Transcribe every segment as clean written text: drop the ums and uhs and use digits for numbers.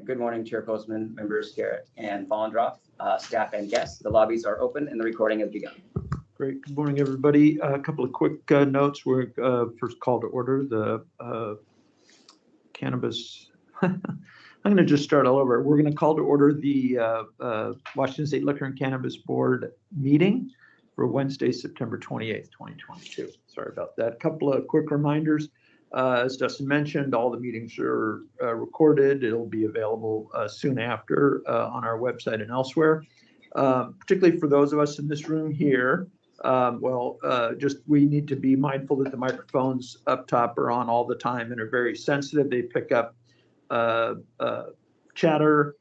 Good morning, Chair Postman, members Garrett and Vollendroff, staff and guests. The lobbies are open and the recording has begun. Great. Good morning, everybody. A couple of quick notes. We're first call to order the cannabis. I'm going to just start all over. We're going to call to order the Washington State Liquor and Cannabis Board meeting for Wednesday, September 28th, 2022. Sorry about that. A couple of quick reminders. As Dustin mentioned, all the meetings are recorded. It'll be available soon after on our website and elsewhere. Particularly for those of us in this room here, just we need to be mindful that the microphones up top are on all the time and are very sensitive. They pick up chatter,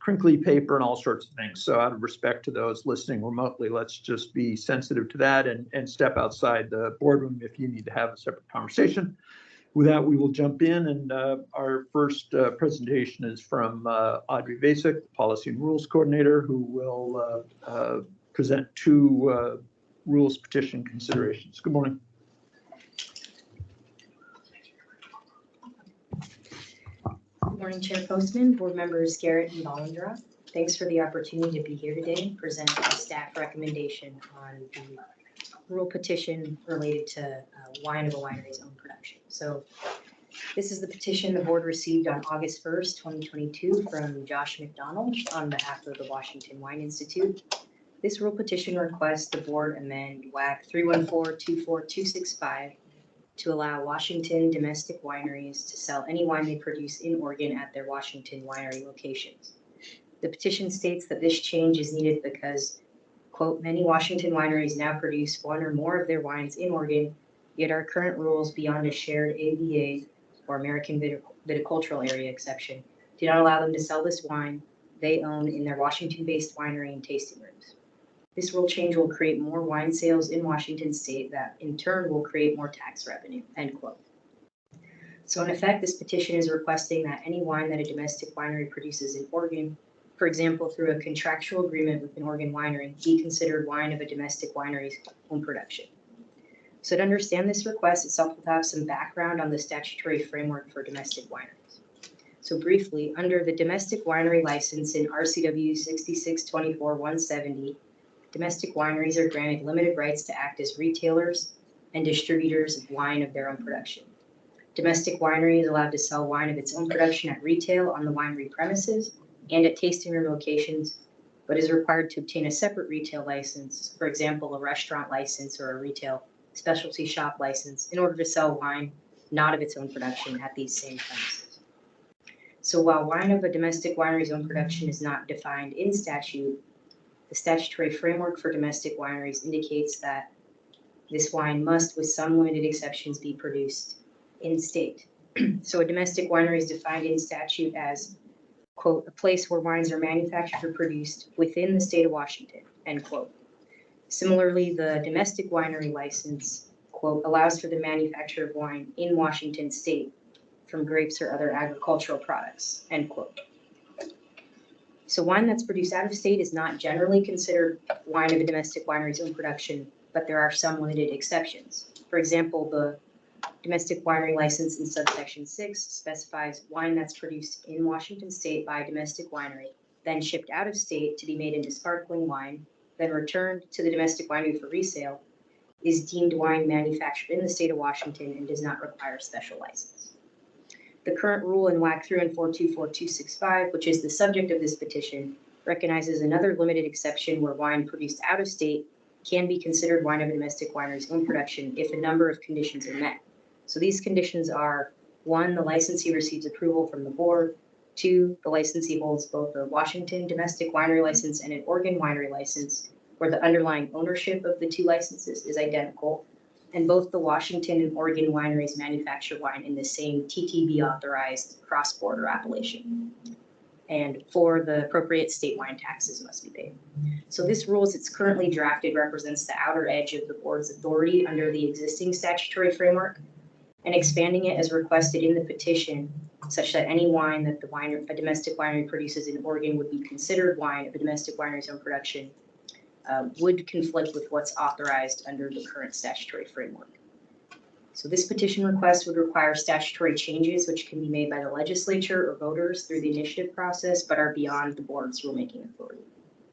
crinkly paper, and all sorts of things. So out of respect to those listening remotely, let's just be sensitive to that and step outside the boardroom if you need to have a separate conversation. With that, we will jump in, and our first presentation is from Audrey Vasek, Policy and Rules Coordinator, who will present two rules petition considerations. Good morning. Good morning, Chair Postman, board members Garrett and Vollendroff. Thanks for the opportunity to be here today and present a staff recommendation on the rule petition related to wine of a winery's own production. So this is the petition the board received on August 1st, 2022 from Josh McDonald on behalf of the Washington Wine Institute. This rule petition requests the board amend WAC 314-24265 to allow Washington domestic wineries to sell any wine they produce in Oregon at their Washington winery locations. The petition states that this change is needed because, quote, many Washington wineries now produce one or more of their wines in Oregon, yet our current rules beyond a shared AVA or American Viticultural Area exception do not allow them to sell this wine they own in their Washington-based winery and tasting rooms. This rule change will create more wine sales in Washington state that in turn will create more tax revenue, end quote. So in effect, this petition is requesting that any wine that a domestic winery produces in Oregon, for example, through a contractual agreement with an Oregon winery, be considered wine of a domestic winery's own production. So to understand this request itself, we'll have some background on the statutory framework for domestic wineries. So briefly, under the domestic winery license in RCW 6624-170, domestic wineries are granted limited rights to act as retailers and distributors of wine of their own production. Domestic winery is allowed to sell wine of its own production at retail on the winery premises and at tasting room locations, but is required to obtain a separate retail license, for example, a restaurant license or a retail specialty shop license, in order to sell wine not of its own production at these same premises. So while wine of a domestic winery's own production is not defined in statute, the statutory framework for domestic wineries indicates that this wine must, with some limited exceptions, be produced in state. So a domestic winery is defined in statute as, quote, a place where wines are manufactured or produced within the state of Washington, end quote. Similarly, the domestic winery license, quote, allows for the manufacture of wine in Washington state from grapes or other agricultural products, end quote. So wine that's produced out of state is not generally considered wine of a domestic winery's own production, but there are some limited exceptions. For example, the domestic winery license in subsection 6 specifies wine that's produced in Washington state by a domestic winery, then shipped out of state to be made into sparkling wine, then returned to the domestic winery for resale, is deemed wine manufactured in the state of Washington and does not require a special license. The current rule in WAC 314-24265, which is the subject of this petition, recognizes another limited exception where wine produced out of state can be considered wine of a domestic winery's own production if a number of conditions are met. So these conditions are: 1, the licensee receives approval from the board; 2, the licensee holds both a Washington domestic winery license and an Oregon winery license, where the underlying ownership of the two licenses is identical, and both the Washington and Oregon wineries manufacture wine in the same TTB authorized cross-border appellation. And 4, the appropriate state wine taxes must be paid. So this rule, as it's currently drafted, represents the outer edge of the board's authority under the existing statutory framework, and expanding it as requested in the petition, such that any wine that a domestic winery produces in Oregon would be considered wine of a domestic winery's own production, would conflict with what's authorized under the current statutory framework. So this petition request would require statutory changes which can be made by the legislature or voters through the initiative process, but are beyond the board's rulemaking authority.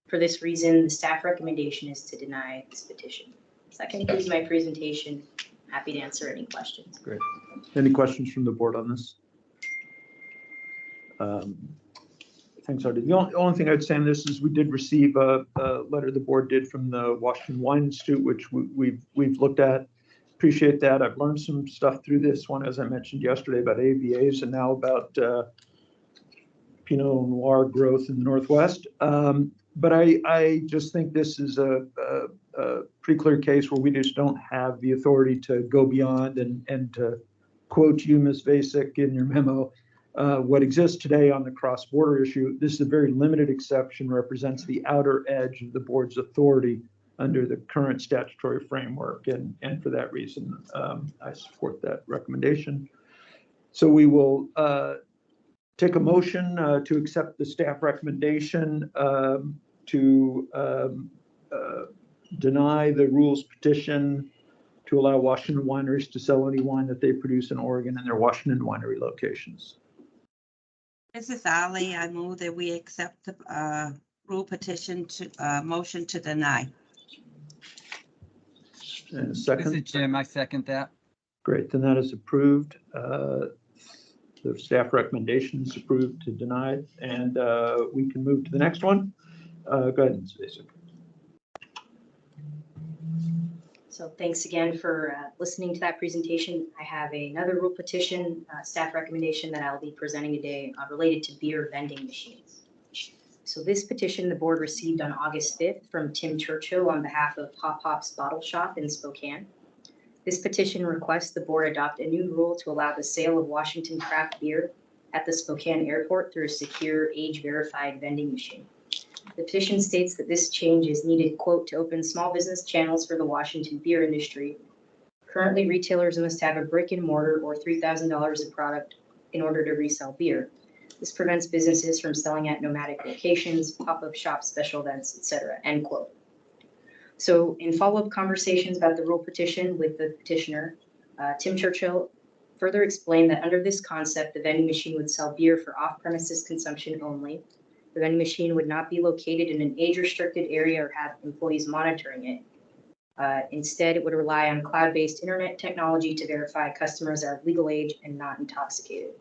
For this reason, the staff recommendation is to deny this petition. So that concludes my presentation. Happy to answer any questions. Great. Any questions from the board on this? Thanks, Artie. The only thing I'd say on this is we did receive a letter the board did from the Washington Wine Institute, which we've looked at. Appreciate that. I've learned some stuff through this one, as I mentioned yesterday, about AVAs and now about Pinot Noir growth in the Northwest. But I just think this is a pretty clear case where we just don't have the authority to go beyond and to quote you, Ms. Vasek, in your memo, what exists today on the cross-border issue. This is a very limited exception, represents the outer edge of the board's authority under the current statutory framework. And for that reason, I support that recommendation. So we will take a motion to accept the staff recommendation to deny the rules petition to allow Washington wineries to sell any wine that they produce in Oregon in their Washington winery locations. This is Ali. I move that we accept the rule petition to motion to deny. And a This is second? Jim. I second that. Great, then that is approved. The staff recommendation is approved to deny, and we can move to the next one. Go ahead, Ms. Vasek. So thanks again for listening to that presentation. I have another rule petition, staff recommendation that I'll be presenting today related to beer vending machines. So this petition the board received on August 5th from Tim Churchill on behalf of Hop Hop's Bottle Shop in Spokane. This petition requests the board adopt a new rule to allow the sale of Washington craft beer at the Spokane airport through a secure, age-verified vending machine. The petition states that this change is needed, quote, to open small business channels for the Washington beer industry. Currently, retailers must have a brick and mortar or $3,000 of product in order to resell beer. This prevents businesses from selling at nomadic locations, pop-up shops, special events, etc., end quote. So in follow-up conversations about the rule petition with the petitioner, Tim Churchill further explained that under this concept, the vending machine would sell beer for off-premises consumption only. The vending machine would not be located in an age-restricted area or have employees monitoring it. Instead, it would rely on cloud-based internet technology to verify customers are of legal age and not intoxicated.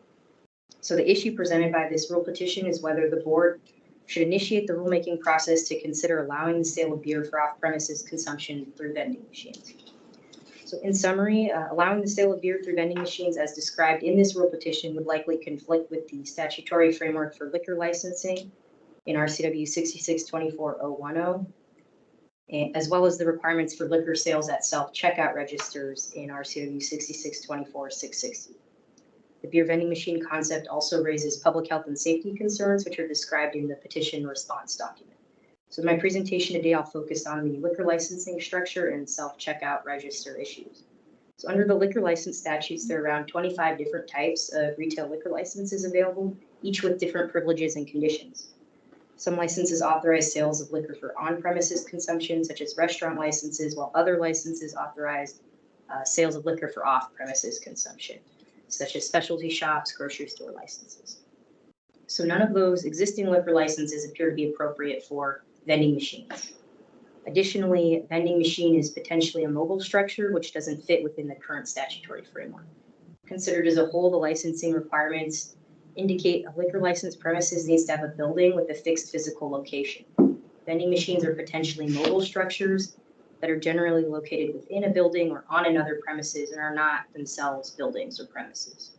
So the issue presented by this rule petition is whether the board should initiate the rulemaking process to consider allowing the sale of beer for off-premises consumption through vending machines. So in summary, allowing the sale of beer through vending machines as described in this rule petition would likely conflict with the statutory framework for liquor licensing in RCW 6624.010, as well as the requirements for liquor sales at self-checkout registers in RCW 6624.660. The beer vending machine concept also raises public health and safety concerns, which are described in the petition response document. So in my presentation today, I'll focus on the liquor licensing structure and self-checkout register issues. So under the liquor license statutes, there are around 25 different types of retail liquor licenses available, each with different privileges and conditions. Some licenses authorize sales of liquor for on-premises consumption, such as restaurant licenses, while other licenses authorize sales of liquor for off-premises consumption, such as specialty shops, grocery store licenses. So none of those existing liquor licenses appear to be appropriate for vending machines. Additionally, a vending machine is potentially a mobile structure, which doesn't fit within the current statutory framework. Considered as a whole, the licensing requirements indicate a liquor license premises needs to have a building with a fixed physical location. Vending machines are potentially mobile structures that are generally located within a building or on another premises and are not themselves buildings or premises.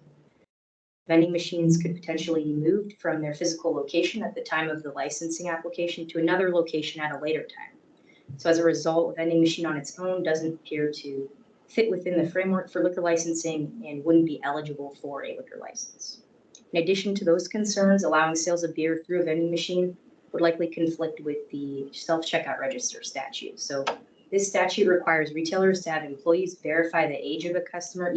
Vending machines could potentially be moved from their physical location at the time of the licensing application to another location at a later time. So as a result, a vending machine on its own doesn't appear to fit within the framework for liquor licensing and wouldn't be eligible for a liquor license. In addition to those concerns, allowing sales of beer through a vending machine would likely conflict with the self-checkout register statute. So this statute requires retailers to have employees verify the age of a customer,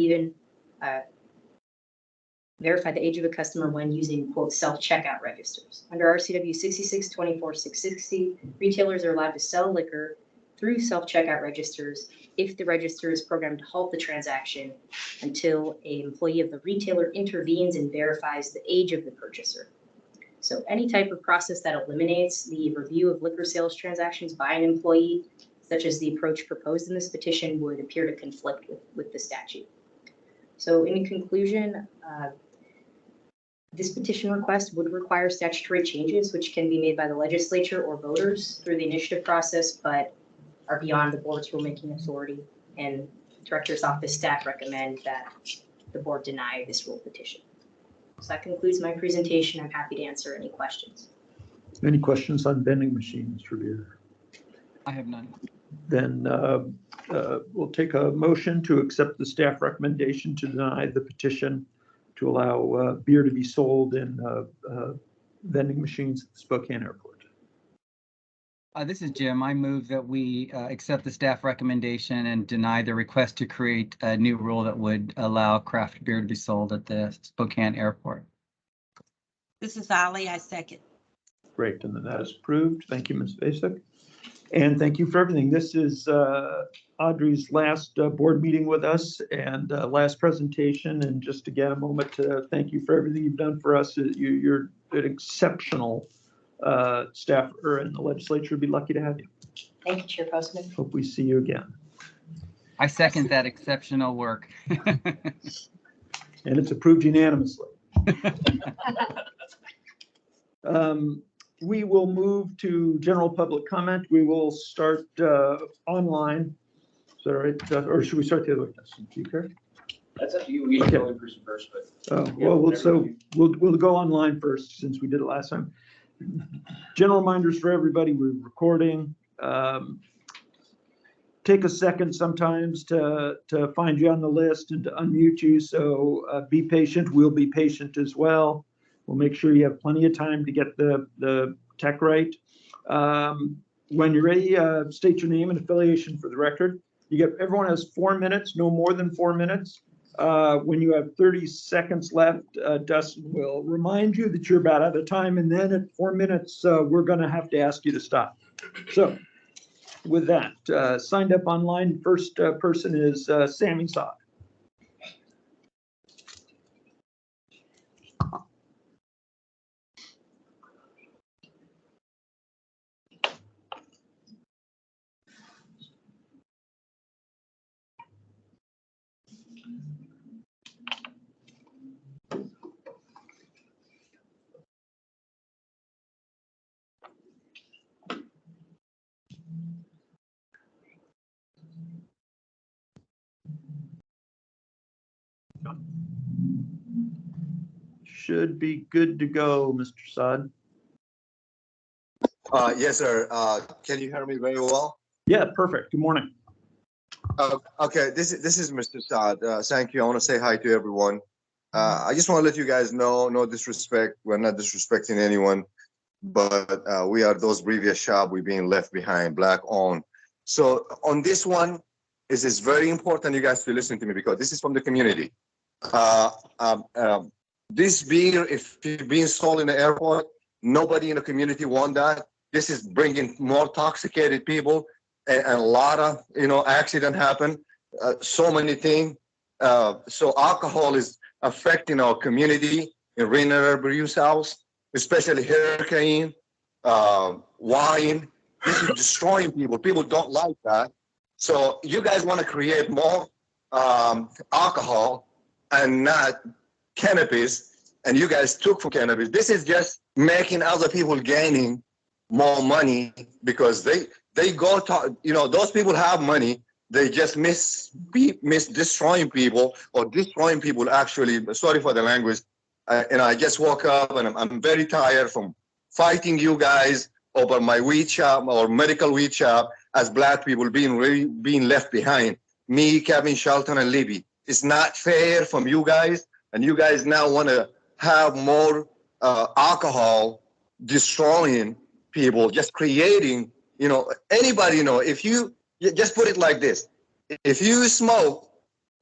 when using, quote, self-checkout registers. Under RCW 6624.660, retailers are allowed to sell liquor through self-checkout registers if the register is programmed to halt the transaction until an employee of the retailer intervenes and verifies the age of the purchaser. So any type of process that eliminates the review of liquor sales transactions by an employee, such as the approach proposed in this petition, would appear to conflict with the statute. So in conclusion, this petition request would require statutory changes, which can be made by the legislature or voters through the initiative process, but are beyond the board's rulemaking authority. And Director's Office staff recommend that the board deny this rule petition. So that concludes my presentation. I'm happy to answer any questions. Any questions on vending machines, Revere? I have none. Then we'll take a motion to accept the staff recommendation to deny the petition to allow beer to be sold in vending machines at the Spokane Airport. This is Jim. I move that we accept the staff recommendation and deny the request to create a new rule that would allow craft beer to be sold at the Spokane Airport. This is Ali, I second. Great, and then that is approved. Thank you, Ms. Basic. And thank you for everything. This is Audrey's last board meeting with us and last presentation. And just again, a moment to thank you for everything you've done for us. You're an exceptional staffer, and the legislature would be lucky to have you. Thank you, Chair Postman. Hope we see you again. I second that exceptional work. And it's approved unanimously. We will move to general public comment. We will start online. Is that all right? Or should we start the other way? Do you care? That's up to you. We can go in person first, but. We'll go online first since we did it last time. General reminders for everybody, we're recording. Take a second sometimes to find you on the list and to unmute you. So be patient. We'll be patient as well. We'll make sure you have plenty of time to get the tech right. When you're ready, state your name and affiliation for the record. Everyone has 4 minutes, no more than 4 minutes. When you have 30 seconds left, Dustin will remind you that you're about out of time. And then at 4 minutes, we're going to have to ask you to stop. So with that, signed up online, first person is Sammy Saad. Should be good to go, Mr. Saad. Yes, sir. Can you hear me very well? Yeah, perfect. Good morning. Okay, this is Mr. Saad. Thank you. I want to say hi to everyone. I just want to let you guys know, no disrespect. We're not disrespecting anyone, but we are those previous shop. We're being left behind, black owned. So on this one, it is very important you guys to listen to me because this is from the community. This beer, if it's being sold in the airport, nobody in the community want that. This is bringing more intoxicated people, and a lot of accident happen. So many things. So alcohol is affecting our community in Rainier Brews House, especially hurricane, wine. This is destroying people. People don't like that. So you guys want to create more alcohol and not cannabis, and you guys took from cannabis. This is just making other people gaining more money because they go to, those people have money. They just miss destroying people or destroying people actually. Sorry for the language. And I just woke up and I'm very tired from fighting you guys over my weed shop or medical weed shop as black people being left behind. Me, Kevin, Shelton, and Libby. It's not fair from you guys. And you guys now want to have more alcohol destroying people, just creating, anybody, if you just put it like this. If you smoke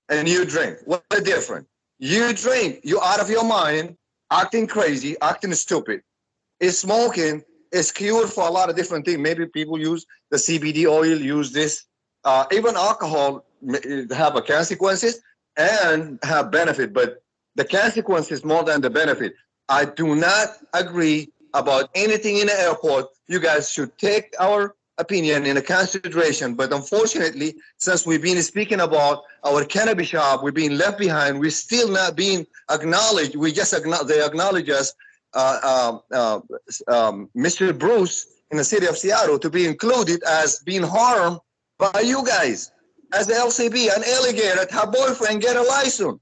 and you drink, what's the difference? You drink, you're out of your mind, acting crazy, acting stupid. It's smoking, It's cured for a lot of different things. Maybe people use the CBD oil, use this. Even alcohol have a consequences and have benefit, but the consequences more than the benefit. I do not agree about anything in the airport. You guys should take our opinion in consideration. But unfortunately, since we've been speaking about our cannabis shop, we're being left behind. We're still not being acknowledged. We just they acknowledge us, Mr. Bruce in the city of Seattle, to be included as being harmed by you guys. As the LCB, an alligator, her boyfriend get a license.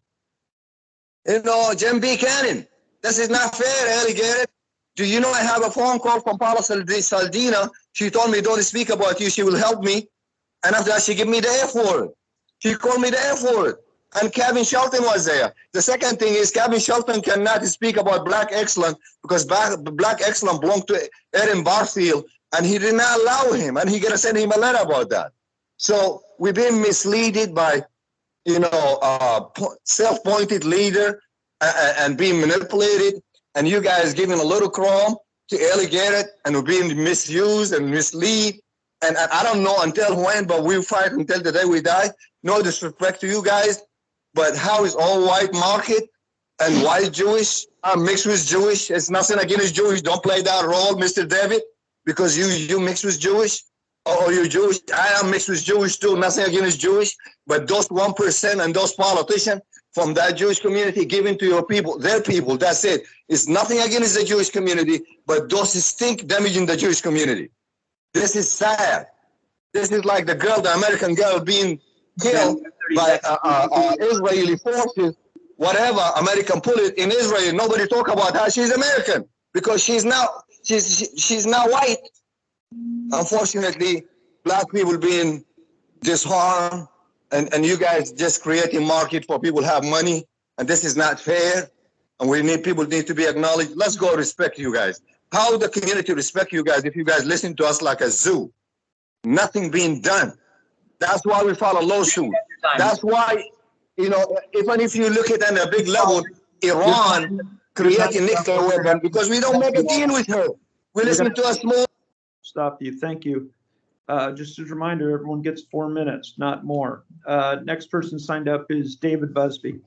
You know, Jim B. Cannon. This is not fair, alligator. Do you know I have a phone call from Paula Saldina? She told me, don't speak about you. She will help me. And after that, she gave me the F word. She called me the F word. And Kevin Shelton was there. The second thing is Kevin Shelton cannot speak about Black Excellence because Black Excellence belonged to Erin Barfield, and he did not allow him. And he gonna send him a letter about that. So we've been misled by, you know, self-appointed leader and being manipulated. And you guys giving a little crumb to alligator, and we're being misused and misled. And I don't know until when, but we'll fight until the day we die. No disrespect to you guys, but how is all white market and white Jewish mixed with Jewish? It's nothing against Jewish. Don't play that role, Mr. David, because you mix with Jewish or you're Jewish. I am mixed with Jewish too. Nothing against Jewish, but those 1% and those politicians from that Jewish community giving to your people, their people, that's it. It's nothing against the Jewish community, but those stink damaging the Jewish community. This is sad. This is like the girl, the American girl being killed by Israeli forces, whatever, American bullet in Israel. Nobody talk about her. She's American because she's not white. Unfortunately, Black people being disarmed, and you guys just creating market for people who have money, and this is not fair. And people need to be acknowledged. Let's go respect you guys. How the community respect you guys if you guys listen to us like a zoo? Nothing being done. That's why we file a lawsuit. That's why, you know, even if you look at it on a big level, Iran creating nuclear weapon because we don't make a deal with her. We listen to a small. Stop you. Thank you. Just as a reminder, everyone gets 4 minutes, not more. Next person signed up is David Busby.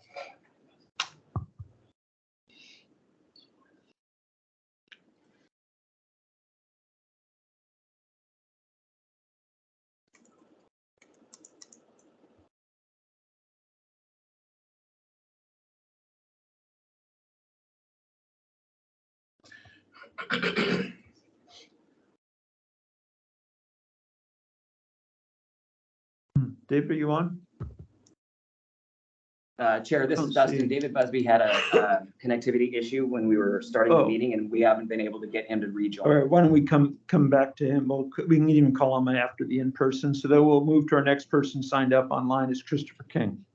David, are you on? Chair, this is Don't Dustin. see. David Busby had a connectivity issue when we were starting the Oh. meeting, and we haven't been able to get him to All rejoin. right, why don't we come back to him? We can even call him after the in-person. So then we'll move to our next person signed up online is Christopher King.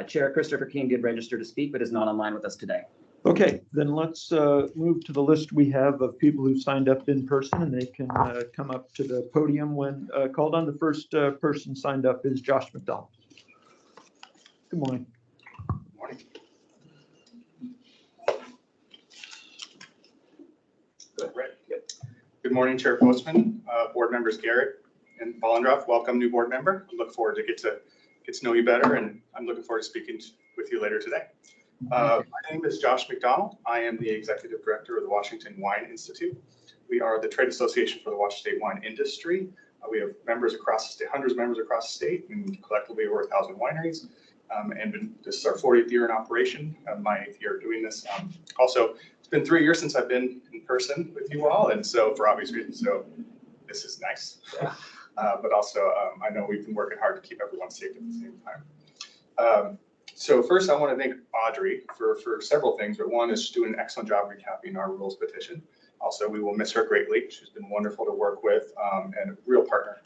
Chair, Christopher King did register to speak, but is not online with us today. Okay, then let's move to the list we have of people who signed up in person, and they can come up to the podium when called on. The first person signed up is Josh McDonald. Good morning. Morning. Good morning, Chair Postman, board members Garrett and Bollendorf. Welcome, new board member. I look forward to get to know you better, and I'm looking forward to speaking with you later today. My name is Josh McDonald. I am the executive director of the Washington Wine Institute. We are the trade association for the Washington State wine industry. We have members across the state, hundreds of members across the state, and collectively over 1,000 wineries. This is our 40th year in operation, my 8th year doing this. Also, it's been 3 years since I've been in person with you all, and so for obvious reasons, so this is nice. But also, I know we've been working hard to keep everyone safe at the same time. So first, I want to thank Audrey for several things, but one is doing an excellent job recapping our rules petition. Also, we will miss her greatly. She's been wonderful to work with and a real partner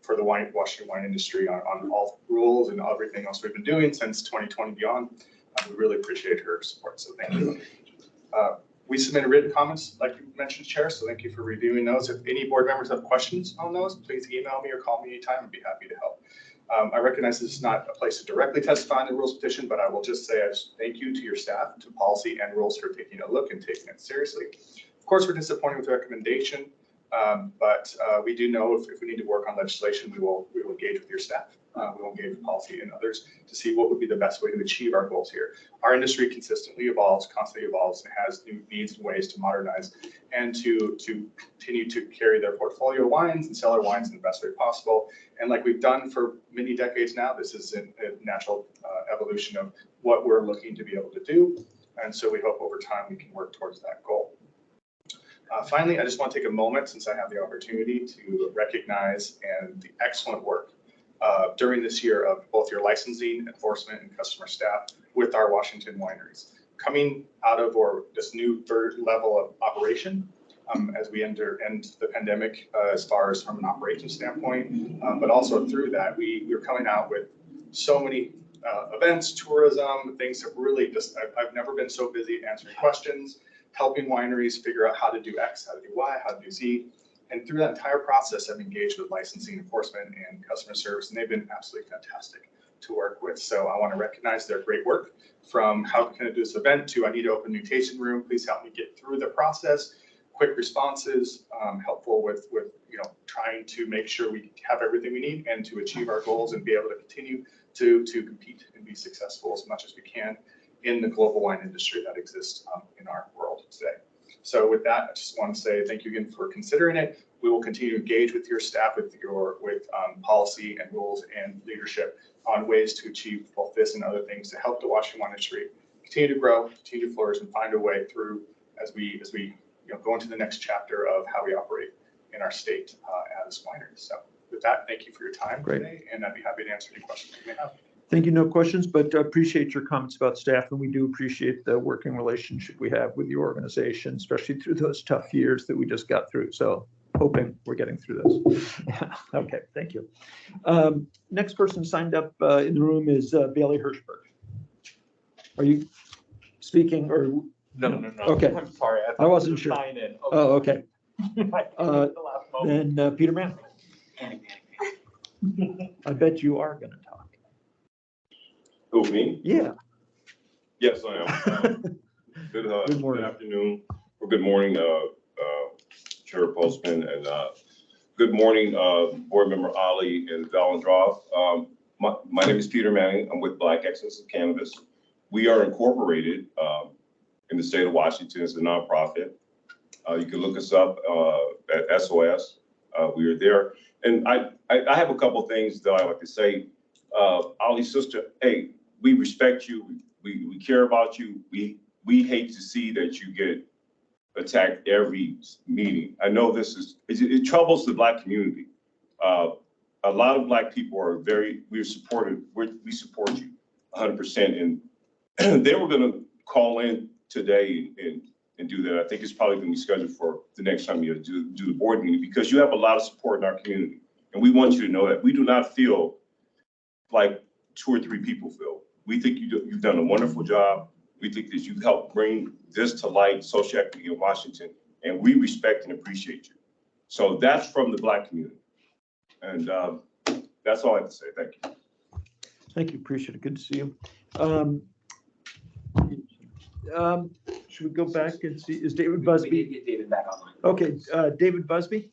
for the Washington wine industry on all rules and everything else we've been doing since 2020 beyond. We really appreciate her support, so thank you. We submitted written comments, like you mentioned, Chair, so thank you for reviewing those. If any board members have questions on those, please email me or call me anytime. I'd be happy to help. I recognize this is not a place to directly testify on the rules petition, but I will just say thank you to your staff, to policy and rules for taking a look and taking it seriously. Of course, we're disappointed with the recommendation, but we do know if we need to work on legislation, we will engage with your staff. We will engage with policy and others to see what would be the best way to achieve our goals here. Our industry consistently evolves, constantly evolves, and has new needs and ways to modernize and to continue to carry their portfolio wines and sell our wines in the best way possible. And like we've done for many decades now, this is a natural evolution of what we're looking to be able to do. And so we hope over time we can work towards that goal. Finally, I just want to take a moment, since I have the opportunity, to recognize and the excellent work during this year of both your licensing, enforcement, and customer staff with our Washington wineries. Coming out of this new third level of operation as we end the pandemic as far as from an operations standpoint, but also through that, we're coming out with so many events, tourism, things that really just, I've never been so busy answering questions, helping wineries figure out how to do X, how to do Y, how to do Z. And through that entire process, I've engaged with licensing, enforcement, and customer service, and they've been absolutely fantastic to work with. So I want to recognize their great work, from how can I do this event to I need to open a new tasting room, please help me get through the process. Quick responses, helpful with trying to make sure we have everything we need and to achieve our goals and be able to continue to compete and be successful as much as we can in the global wine industry that exists in our world today. So with that, I just want to say thank you again for considering it. We will continue to engage with your staff, with policy and rules and leadership on ways to achieve both this and other things to help the Washington wine industry continue to grow, continue to flourish, and find a way through as we go into the next chapter of how we operate in our state as wineries. So with that, thank you for your time today, and I'd be happy to answer any questions you may have. Thank you. No questions, but appreciate your comments about staff, and we do appreciate the working relationship we have with the organization, especially through those tough years that we just got through. So hoping we're getting through this. Yeah. Okay, thank you. Next person signed up in the room is Bailey Hirschberg. Are you speaking or? No. Okay. I'm sorry. I wasn't sure. Sign in. Oh, okay. Then Then Peter Mann. I bet you are going to talk. Who, me? Yeah. Yes, I am. Good morning. Good afternoon, or good morning, Chair Postman, and good morning, Board Member Ali and Valandroff. My name is Peter Manning. I'm with Black Excellence of Cannabis. We are incorporated in the state of Washington as a nonprofit. You can look us up at SOS. We are there. And I have a couple things that I like to say. Ali's sister, hey, we respect you. We care about you. We hate to see that you get attacked every meeting. I know it troubles the Black community. A lot of Black people are we support you 100%. And they were going to call in today and do that. I think it's probably going to be scheduled for the next time you do the board meeting, because you have a lot of support in our community. And we want you to know that we do not feel like 2 or 3 people feel. We think you've done a wonderful job. We think that you've helped bring this to light, social equity in Washington, and we respect and appreciate you. So that's from the Black community. And that's all I have to say. Thank you. Thank you. Appreciate it. Good to see you. Should we go back and see? Is David Busby? We did get David back online. Okay, David Busby.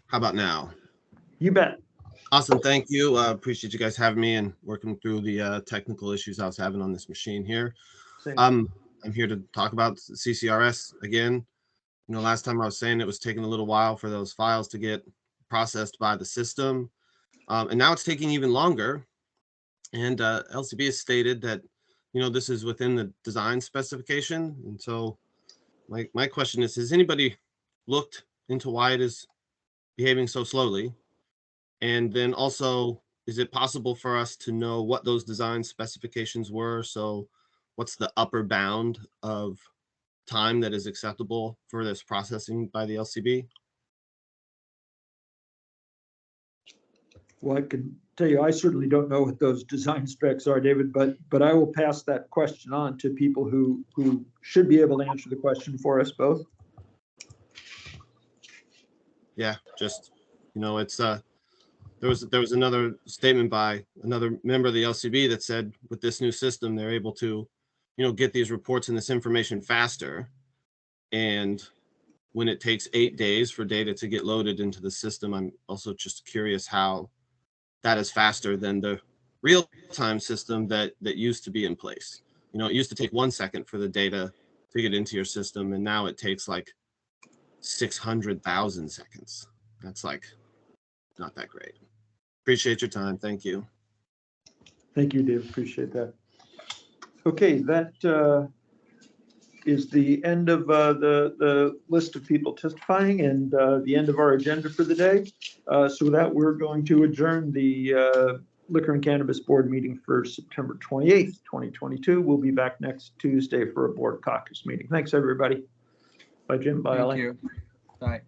How about now? You bet. Awesome. Thank you. Appreciate you guys having me and working through the technical issues I was having on this machine here. I'm here to talk about CCRS again. Last time I was saying it was taking a little while for those files to get processed by the system. And now it's taking even longer. And LCB has stated that, this is within the design specification. And so my question is, has anybody looked into why it is behaving so slowly? And then also, is it possible for us to know what those design specifications were? So what's the upper bound of time that is acceptable for this processing by the LCB? Well, I can tell you, I certainly don't know what those design specs are, David, but I will pass that question on to people who should be able to answer the question for us both. yeah, just, it's, there was another statement by another member of the LCB that said with this new system, they're able to, get these reports and this information faster. And when it takes 8 days for data to get loaded into the system, I'm also just curious how that is faster than the real-time system that used to be in place. It used to take 1 second for the data to get into your system, and now it takes like 600,000 seconds. That's like not that great. Appreciate your time. Thank you. Thank you, Dave. Appreciate that. Okay, that is the end of the list of people testifying and the end of our agenda for the day. So with that, we're going to adjourn the Liquor and Cannabis Board meeting for September 28th, 2022. We'll be back next Tuesday for a board caucus meeting. Thanks, everybody. Bye, Jim. Bye, Thank Ally. you. Bye.